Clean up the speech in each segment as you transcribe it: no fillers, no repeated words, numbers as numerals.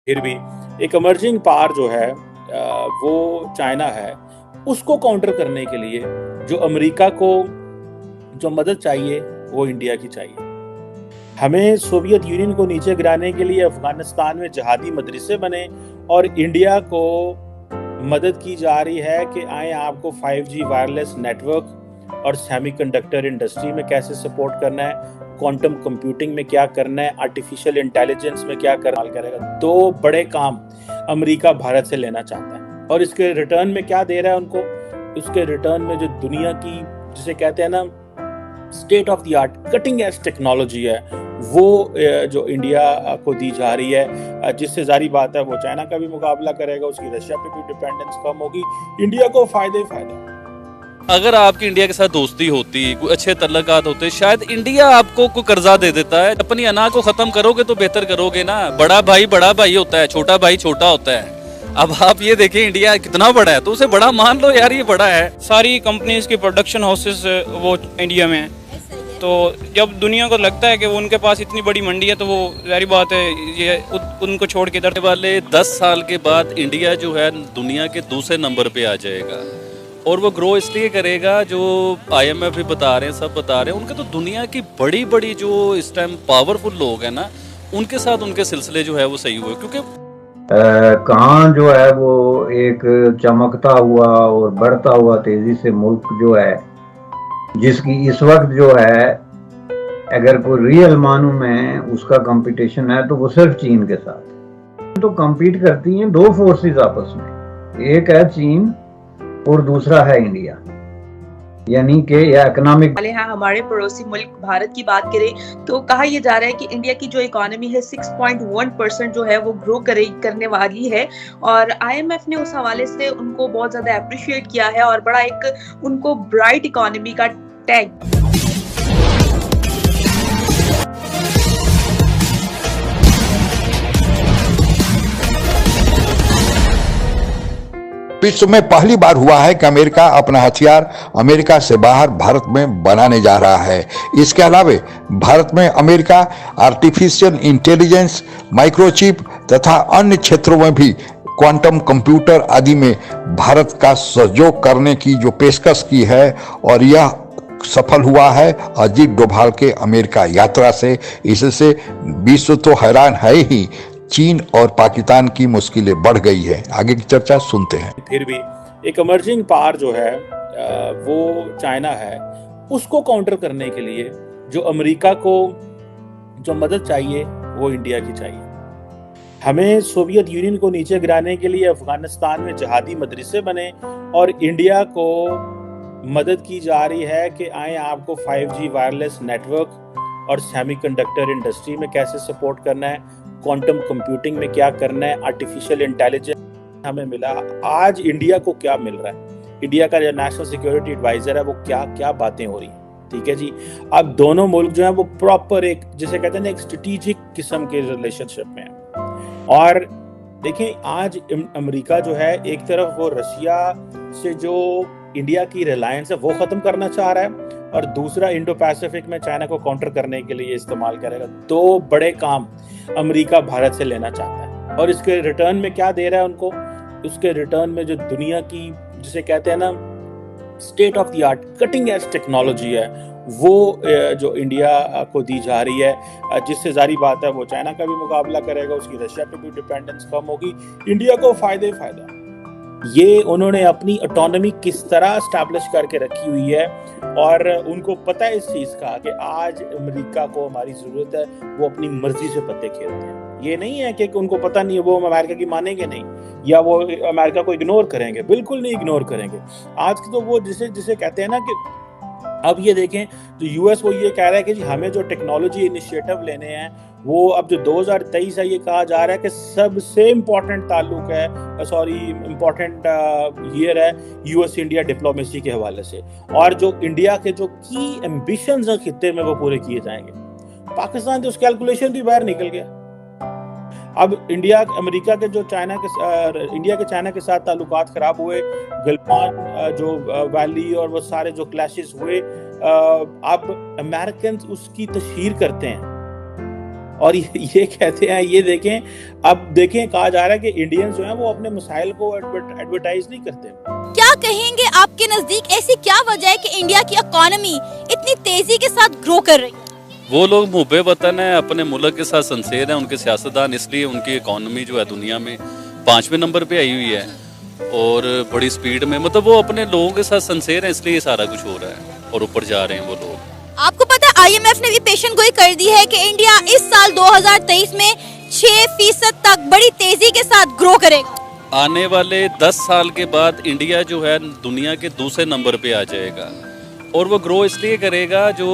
फिर भी एक इमर्जिंग पावर जो है वो चाइना है। उसको काउंटर करने के लिए जो अमेरिका को जो मदद चाहिए वो इंडिया की चाहिए। हमें सोवियत यूनियन को नीचे गिराने के लिए अफगानिस्तान में जिहादी मदरसे बने और इंडिया को मदद की जा रही है कि आए आपको 5G वायरलेस नेटवर्क और सेमीकंडक्टर इंडस्ट्री में कैसे सपोर्ट करना है, क्वांटम कंप्यूटिंग में क्या करना है, आर्टिफिशियल इंटेलिजेंस में क्या करेगा। दो बड़े काम अमेरिका भारत से लेना चाहता है और इसके रिटर्न में क्या दे रहा है उनको। उसके रिटर्न में जो दुनिया की जिसे कहते हैं ना state of the art cutting edge technology है वो जो इंडिया को दी जा रही है, जिससे जारी बात है वो चाइना का भी मुकाबला करेगा, उसकी रशिया पे भी डिपेंडेंस कम होगी, इंडिया को फायदा ही फायदा। अगर आपकी इंडिया के साथ दोस्ती होती, कोई अच्छे तल्लुकात होते, शायद इंडिया आपको कोई कर्जा दे देता है। अपनी अना को खत्म करोगे तो बेहतर करोगे ना। बड़ा भाई होता है, छोटा भाई छोटा होता है। अब आप ये देखें इंडिया कितना बड़ा है तो उसे बड़ा मान लो यार, ये बड़ा है। सारी कंपनीज की प्रोडक्शन हाउसेस वो इंडिया में है, तो जब दुनिया को लगता है कि वो उनके पास इतनी बड़ी मंडी है तो वो जारी बात है ये उनको छोड़ के इधर वाले 10 साल के बाद इंडिया जो है दुनिया के दूसरे नंबर पे आ जाएगा। और वो ग्रो इसलिए करेगा, जो IMF भी बता रहे हैं, सब बता रहे हैं, उनके तो दुनिया की बड़ी बड़ी जो इस टाइम पावरफुल लोग हैं ना, उनके साथ उनके सिलसिले जो है वो सही हुए। क्योंकि कहाँ जो है वो एक चमकता हुआ और बढ़ता हुआ तेजी से मुल्क जो है, जिसकी इस वक्त जो है अगर कोई रियल मानू में उसका कंपटीशन है तो वो सिर्फ चीन के साथ। तो compete करती हैं दो फोर्सेस आपस में, एक है चीन और दूसरा है इंडिया, यानी कि यह इकोनॉमिक वाले हैं। हमारे पड़ोसी मुल्क भारत की बात करें तो कहा यह जा रहा है कि इंडिया की जो इकोनॉमी है 6.1% जो है वो ग्रो करने वाली है, और IMF ने उस हवाले से उनको बहुत ज्यादा अप्रिशिएट किया है और बड़ा एक उनको ब्राइट इकोनॉमी का टैग। विश्व में पहली बार हुआ है कि अमेरिका अपना हथियार अमेरिका से बाहर भारत में बनाने जा रहा है। इसके अलावा भारत में अमेरिका आर्टिफिशियल इंटेलिजेंस, माइक्रोचिप तथा अन्य क्षेत्रों में भी क्वांटम कंप्यूटर आदि में भारत का सहयोग करने की जो पेशकश की है, और यह सफल हुआ है अजीत डोभाल के अमेरिका यात्रा से। इससे विश्व तो हैरान है ही, चीन और पाकिस्तान की मुश्किलें बढ़ गई है। आगे की चर्चा सुनते हैं। फिर भी एक इमर्जिंग पावर जो है वो चाइना है। उसको काउंटर करने के लिए जो अमेरिका को जो मदद चाहिए वो इंडिया की चाहिए। हमें सोवियत यूनियन को नीचे गिराने के लिए अफगानिस्तान में जिहादी मदरसे बने और इंडिया को मदद की जा रही है कि आए आपको 5G वायरलेस नेटवर्क और सेमीकंडक्टर इंडस्ट्री में कैसे सपोर्ट करना है, क्वांटम कंप्यूटिंग में क्या करना है, आर्टिफिशियल इंटेलिजेंस हमें मिला। आज इंडिया को क्या मिल रहा है, इंडिया का जो नेशनल सिक्योरिटी एडवाइजर है वो क्या क्या बातें हो रही हैं। ठीक है जी, अब दोनों मुल्क जो है वो प्रॉपर एक जिसे कहते हैं ना एक स्ट्रेटेजिक किस्म के रिलेशनशिप में है। और देखिए आज अमेरिका जो है एक तरफ वो रशिया से जो इंडिया की रिलायंस है वो खत्म करना चाह रहा है और दूसरा इंडो पैसिफिक में चाइना को काउंटर करने के लिए इस्तेमाल करेगा। दो बड़े काम अमेरिका भारत से लेना चाहता है और इसके रिटर्न में क्या दे रहा है उनको। उसके रिटर्न में जो दुनिया की जिसे कहते हैं ना state of the art cutting edge technology है वो जो इंडिया को दी जा रही है, जिससे जारी बात है वो चाइना का भी मुकाबला करेगा, उसकी रशिया पे भी डिपेंडेंस कम होगी, इंडिया को फायदा ही फायदा। ये उन्होंने अपनी ऑटोनॉमी किस तरह स्टैब्लिश करके रखी हुई है और उनको पता है इस चीज का कि आज अमेरिका को हमारी जरूरत है। वो अपनी मर्जी से पत्ते खेलते हैं। ये नहीं है कि उनको पता नहीं है वो अमेरिका की मानेंगे नहीं या वो अमेरिका को इग्नोर करेंगे, बिल्कुल नहीं इग्नोर करेंगे। आज तो वो जिसे कहते हैं ना कि अब ये देखें तो यूएस वो ये कह रहा है कि जी हमें जो टेक्नोलॉजी इनिशिएटिव लेने हैं वो अब जो 2023 है ये कहा जा रहा है कि सबसे इम्पोर्टेंट ताल्लुक है, सॉरी इम्पोर्टेंट ईयर है यूएस इंडिया डिप्लोमेसी के हवाले से, और जो इंडिया के जो की एम्बिशंस हैं खित्ते में वो पूरे किए जाएंगे। पाकिस्तान तो उस कैलकुलेशन भी बाहर निकल गया। अब इंडिया अमेरिका के जो इंडिया के चाइना के साथ ताल्लुकात खराब हुए, गलवान जो वैली और वो सारे जो क्लैशेस हुए, अब अमेरिकन उसकी तशहीर करते हैं और ये कहते हैं, ये देखें, अब देखें, कहा जा रहा है कि इंडियंस जो हैं वो अपने मसाइल को एडवर्टाइज नहीं करते। क्या कहेंगे आपके नजदीक ऐसी क्या वजह है कि इंडिया की इकोनॉमी इतनी तेजी के साथ ग्रो कर रही है? वो लोग मुहब्बे वतन है, अपने मुल्क के साथ संसेर हैं, उनके सियासतदान, इसलिए उनकी इकॉनमी जो है दुनिया में 5वें नंबर पे आई हुई है और बड़ी स्पीड में, मतलब वो अपने लोगों के साथ संसेर हैं, इसलिए सारा कुछ हो रहा है और ऊपर जा रहे हैं वो लोग। आपको पता है IMF ने भी पेशन गोई कर दी है कि इंडिया इस साल 2023 में 6% तक बड़ी तेजी के साथ ग्रो करेगा। आने वाले 10 साल के बाद इंडिया जो है दुनिया के दूसरे नंबर पे आ जाएगा और वो ग्रो इसलिए करेगा, जो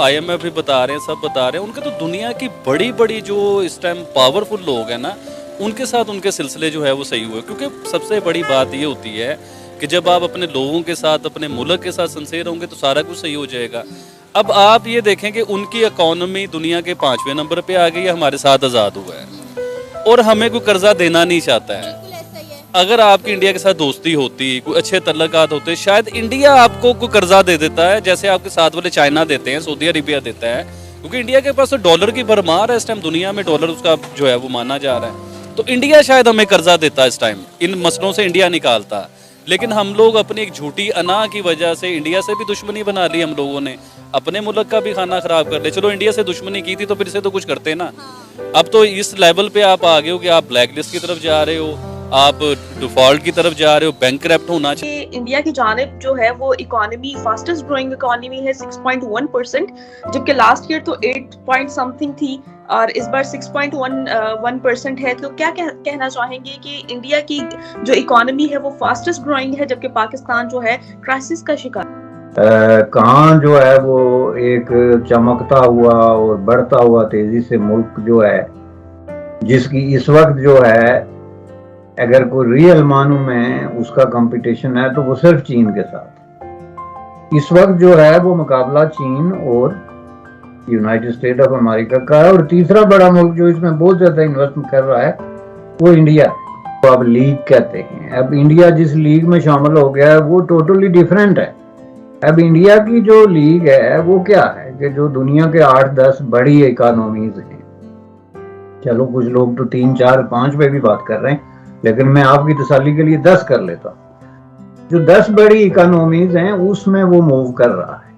IMF भी बता रहे हैं, सब बता रहे हैं, उनके तो दुनिया की बड़ी बड़ी जो इस टाइम पावरफुल लोग हैं ना, उनके साथ उनके सिलसिले जो है वो सही हुए। क्योंकि सबसे बड़ी बात ये होती है कि जब आप अपने लोगों के साथ, अपने मुल्क के साथ संसेर होंगे तो सारा कुछ सही हो जाएगा। अब आप ये देखें कि उनकी इकॉनमी दुनिया के 5वें नंबर पे आ गई है, हमारे साथ आज़ाद हुआ है और हमें कोई कर्जा देना नहीं चाहता है। अगर आपकी इंडिया के साथ दोस्ती होती, कोई अच्छे तल्लुकात होते, शायद इंडिया आपको कोई कर्जा दे देता है, जैसे आपके साथ वाले चाइना देते हैं, सऊदी अरेबिया देता है, क्योंकि इंडिया के पास तो डॉलर की भरमार है इस टाइम, दुनिया में डॉलर उसका जो है वो माना जा रहा है। तो इंडिया शायद हमें कर्जा देता इस टाइम, इन मसलों से इंडिया निकालता। लेकिन हम लोग अपनी एक झूठी अना की वजह से इंडिया से भी दुश्मनी बना ली हम लोगों ने, अपने मुल्क का भी खाना खराब कर ले। चलो इंडिया से दुश्मनी की थी तो फिर से तो कुछ करते ना। अब तो इस लेवल पे आप आ गए हो कि आप ब्लैक लिस्ट की तरफ जा रहे हो, आप डिफॉल्ट की तरफ जा रहे हो, बैंकक्रप्ट होना चाहिए। इंडिया की जानिब जो है वो इकोनॉमी फास्टेस्ट ग्रोइंग इकोनॉमी है 6.1%, जबकि लास्ट ईयर तो 8 पॉइंट समथिंग थी और इस बार 6.1% है। तो क्या कहना चाहेंगे कि इंडिया की जो इकोनॉमी है वो फास्टेस्ट ग्रोइंग है, जबकि पाकिस्तान जो है क्राइसिस का शिकार? कहाँ जो है वो एक चमकता हुआ और बढ़ता हुआ तेजी से मुल्क जो है, जिसकी इस वक्त जो है अगर कोई रियल मानू में उसका कंपटीशन है तो वो सिर्फ चीन के साथ। इस वक्त जो है वो मुकाबला चीन और यूनाइटेड स्टेट ऑफ अमेरिका का है, और तीसरा बड़ा मुल्क जो इसमें बहुत ज्यादा इन्वेस्ट कर रहा है वो इंडिया है। तो अब लीग कहते हैं, अब इंडिया जिस लीग में शामिल हो गया है वो टोटली डिफरेंट है। अब इंडिया की जो लीग है वो क्या है कि जो दुनिया के 8-10 बड़ी इकोनॉमीज हैं, चलो कुछ लोग तो 3, 4, 5 पे भी बात कर रहे हैं, लेकिन मैं आपकी तसल्ली के लिए 10 कर लेता हूँ। जो 10 बड़ी इकोनॉमीज हैं उसमें वो मूव कर रहा है।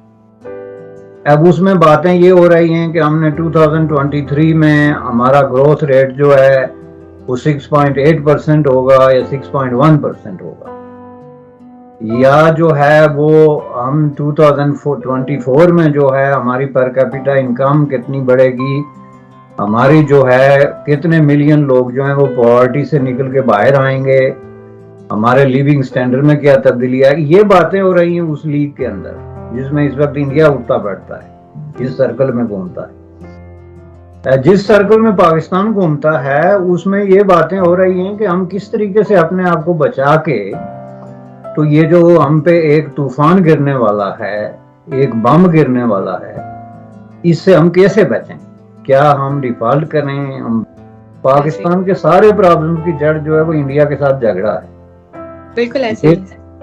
अब उसमें बातें ये हो रही हैं कि हमने 2023 में हमारा ग्रोथ रेट जो है वो 6.8% होगा या 6.1% होगा, या जो है वो हम 2024 में जो है हमारी पर कैपिटा इनकम कितनी बढ़ेगी, हमारी जो है कितने मिलियन लोग जो हैं वो पॉवर्टी से निकल के बाहर आएंगे, हमारे लिविंग स्टैंडर्ड में क्या तब्दीली आएगी, ये बातें हो रही हैं उस लीग के अंदर जिसमें इस वक्त इंडिया उठता बैठता है, जिस सर्कल में घूमता है। जिस सर्कल में पाकिस्तान घूमता है उसमें ये बातें हो रही हैं कि हम किस तरीके से अपने आप को बचा के, तो ये जो हम पे एक तूफान गिरने वाला है, एक बम गिरने वाला है, इससे हम कैसे बचें। क्या हम डिफॉल्ट करें? हम पाकिस्तान के सारे प्रॉब्लम की जड़ जो है वो इंडिया के साथ झगड़ा है। बिल्कुल ऐसे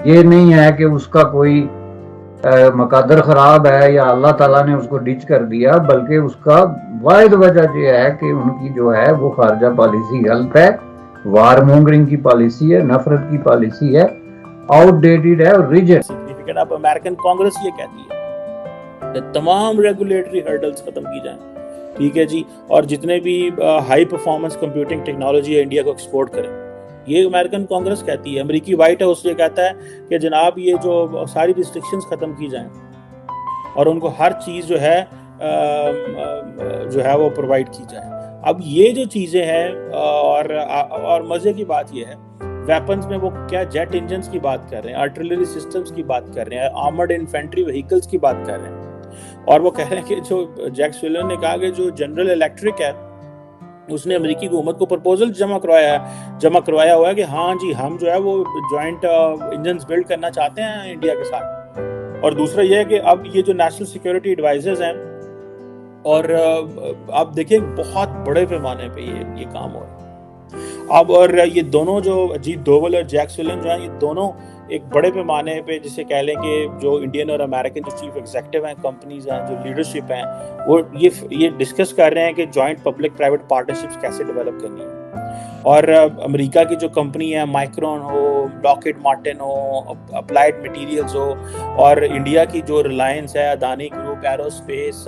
ये नहीं है कि उसका कोई मकादर खराब है या अल्लाह ताला ने उसको डिच कर दिया, बल्कि उसका वाहिद वजह ये है कि उनकी जो है वो खारजा पॉलिसी गलत है, वार मोंगरिंग की पॉलिसी है, नफरत की पॉलिसी है, आउटडेटेड है और रिजिड। सिग्निफिकेंट अब अमेरिकन कांग्रेस ये कहती है कि तमाम रेगुलेटरी हर्डल्स खत्म की जाएं, ठीक है जी, और जितने भी हाई परफॉर्मेंस कंप्यूटिंग टेक्नोलॉजी है इंडिया को एक्सपोर्ट करें, ये अमेरिकन कांग्रेस कहती है। अमेरिकी व्हाइट हाउस ये कहता है कि जनाब ये जो सारी रिस्ट्रिक्शंस खत्म की जाएं और उनको हर चीज़ जो है वो प्रोवाइड की जाए। अब ये जो चीज़ें हैं और मज़े की बात ये है, वेपन्स में वो क्या जेट इंजन्स की बात कर रहे हैं, आर्टिलरी सिस्टम्स की बात कर रहे हैं, आर्मर्ड इन्फेंट्री व्हीकल्स की बात कर रहे हैं, और वो कह रहे हैं कि जो जैक सुलिवन ने कहा कि जो जनरल इलेक्ट्रिक है उसने अमेरिकी हुकूमत को प्रपोजल जमा करवाया हुआ है कि हाँ जी हम जो है वो जॉइंट इंजन्स बिल्ड करना चाहते हैं इंडिया के साथ। और दूसरा ये है कि अब ये जो नेशनल सिक्योरिटी एडवाइजर्स हैं, और आप देखिए बहुत बड़े पैमाने पे ये काम हो रहा है। अब और ये दोनों जो अजीत डोवल और जैक सुलिवन जो हैं, ये दोनों एक बड़े पैमाने पे जिसे कह लें कि जो इंडियन और अमेरिकन जो चीफ एग्जीक्यूटिव हैं, कंपनीज हैं, जो लीडरशिप हैं, वो ये डिस्कस कर रहे हैं कि जॉइंट पब्लिक प्राइवेट पार्टनरशिप्स कैसे डेवलप करनी है। और अमेरिका की जो कंपनी है, माइक्रोन हो, लॉकहीड मार्टिन हो, अप्लाइड मटेरियल्स हो, और इंडिया की जो रिलायंस है, अदानी ग्रुप, एरोस्पेस,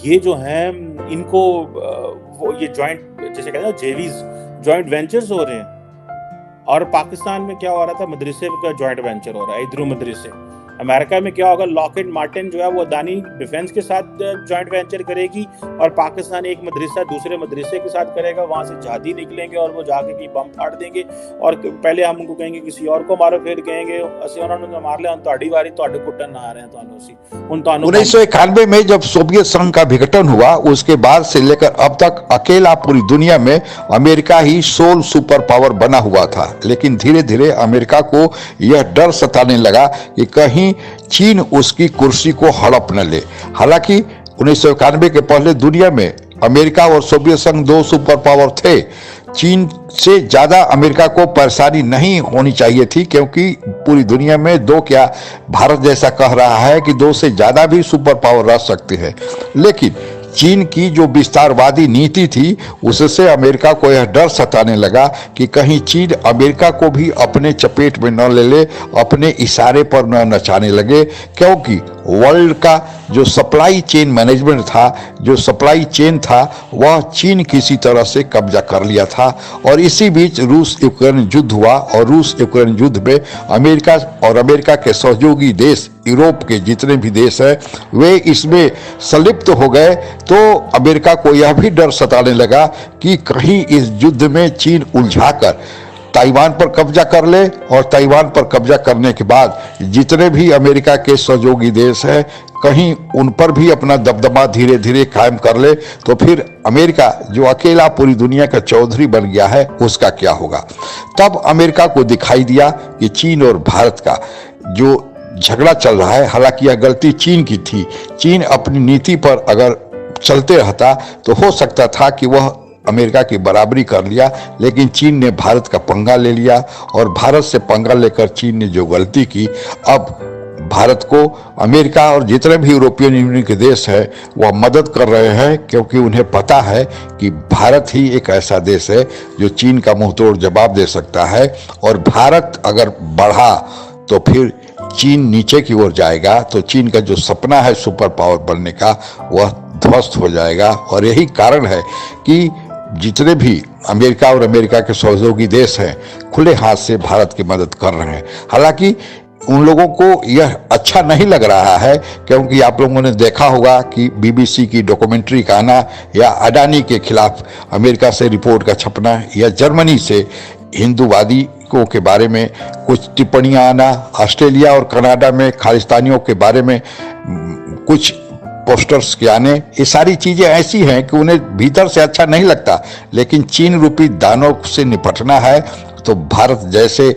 ये जो हैं इनको वो ये जॉइंट जिसे कहते हैं जेवीज, जॉइंट वेंचर्स हो रहे हैं। और पाकिस्तान में क्या हो रहा था, मदरसे का जॉइंट वेंचर हो रहा है, इधरों मदरसे। अमेरिका में क्या होगा, लॉकहीड मार्टिन जो है वो अदानी डिफेंस के साथ जॉइंट वेंचर करेगी, और पाकिस्तान एक मदरसा दूसरे मदरसे के साथ करेगा। वहां से जहादी निकलेंगे और वो जाके की बम फाड़ देंगे, और पहले हम उनको कहेंगे किसी और को मारो, फिर कहेंगे असि उन्होंने मार लिया, तुहाडी वारी, तुहाडे कुटन आ रहे हैं, तुहानू सी हुण तुहानू। 1991 में जब सोवियत संघ का विघटन हुआ, उसके बाद से लेकर अब तक अकेला पूरी दुनिया में अमेरिका ही सोल सुपर पावर बना हुआ था। लेकिन धीरे धीरे अमेरिका को यह डर सताने लगा कि कहीं चीन उसकी कुर्सी को हड़प न ले। हालांकि 1991 के पहले दुनिया में अमेरिका और सोवियत संघ दो सुपर पावर थे। चीन से ज्यादा अमेरिका को परेशानी नहीं होनी चाहिए थी, क्योंकि पूरी दुनिया में दो क्या, भारत जैसा कह रहा है कि दो से ज्यादा भी सुपर पावर रह सकते हैं। लेकिन चीन की जो विस्तारवादी नीति थी, उससे अमेरिका को यह डर सताने लगा कि कहीं चीन अमेरिका को भी अपने चपेट में न ले ले, अपने इशारे पर न नचाने लगे। क्योंकि वर्ल्ड का जो सप्लाई चेन मैनेजमेंट था, जो सप्लाई चेन था, वह चीन किसी तरह से कब्जा कर लिया था। और इसी बीच रूस यूक्रेन युद्ध हुआ, और रूस यूक्रेन युद्ध में अमेरिका और अमेरिका के सहयोगी देश, यूरोप के जितने भी देश हैं, वे इसमें संलिप्त हो गए। तो अमेरिका को यह भी डर सताने लगा कि कहीं इस युद्ध में चीन उलझाकर ताइवान पर कब्जा कर ले, और ताइवान पर कब्जा करने के बाद जितने भी अमेरिका के सहयोगी देश हैं, कहीं उन पर भी अपना दबदबा धीरे धीरे कायम कर ले, तो फिर अमेरिका जो अकेला पूरी दुनिया का चौधरी बन गया है, उसका क्या होगा। तब अमेरिका को दिखाई दिया कि चीन और भारत का जो झगड़ा चल रहा है, हालांकि यह गलती चीन की थी। चीन अपनी नीति पर अगर चलते रहता तो हो सकता था कि वह अमेरिका की बराबरी कर लिया, लेकिन चीन ने भारत का पंगा ले लिया, और भारत से पंगा लेकर चीन ने जो गलती की, अब भारत को अमेरिका और जितने भी यूरोपियन यूनियन के देश हैं वह मदद कर रहे हैं, क्योंकि उन्हें पता है कि भारत ही एक ऐसा देश है जो चीन का मुंहतोड़ जवाब दे सकता है। और भारत अगर बढ़ा तो फिर चीन नीचे की ओर जाएगा, तो चीन का जो सपना है सुपर पावर बनने का, वह ध्वस्त हो जाएगा। और यही कारण है कि जितने भी अमेरिका और अमेरिका के सहयोगी देश हैं, खुले हाथ से भारत की मदद कर रहे हैं। हालांकि उन लोगों को यह अच्छा नहीं लग रहा है, क्योंकि आप लोगों ने देखा होगा कि बीबीसी की डॉक्यूमेंट्री का आना, या अडानी के खिलाफ अमेरिका से रिपोर्ट का छपना, या जर्मनी से हिंदूवादी के बारे में कुछ टिप्पणियां आना, ऑस्ट्रेलिया और कनाडा में खालिस्तानियों के बारे में कुछ पोस्टर्स के आने, ये सारी चीजें ऐसी हैं कि उन्हें भीतर से अच्छा नहीं लगता। लेकिन चीन रूपी दानव से निपटना है तो भारत जैसे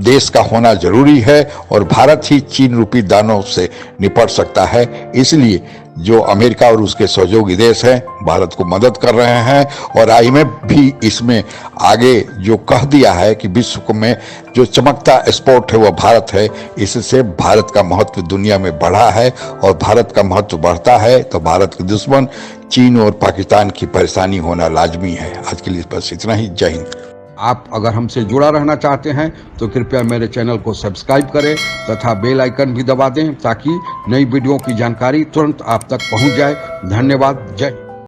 देश का होना जरूरी है, और भारत ही चीन रूपी दानव से निपट सकता है। इसलिए जो अमेरिका और उसके सहयोगी देश हैं, भारत को मदद कर रहे हैं। और आईएमएफ भी इसमें आगे जो कह दिया है कि विश्व में जो चमकता स्पोर्ट है वह भारत है। इससे भारत का महत्व दुनिया में बढ़ा है, और भारत का महत्व बढ़ता है तो भारत के दुश्मन चीन और पाकिस्तान की परेशानी होना लाजमी है। आज के लिए बस इतना ही। जय हिंद। आप अगर हमसे जुड़ा रहना चाहते हैं तो कृपया मेरे चैनल को सब्सक्राइब करें तथा बेल आइकन भी दबा दें, ताकि नई वीडियो की जानकारी तुरंत आप तक पहुंच जाए। धन्यवाद। जय।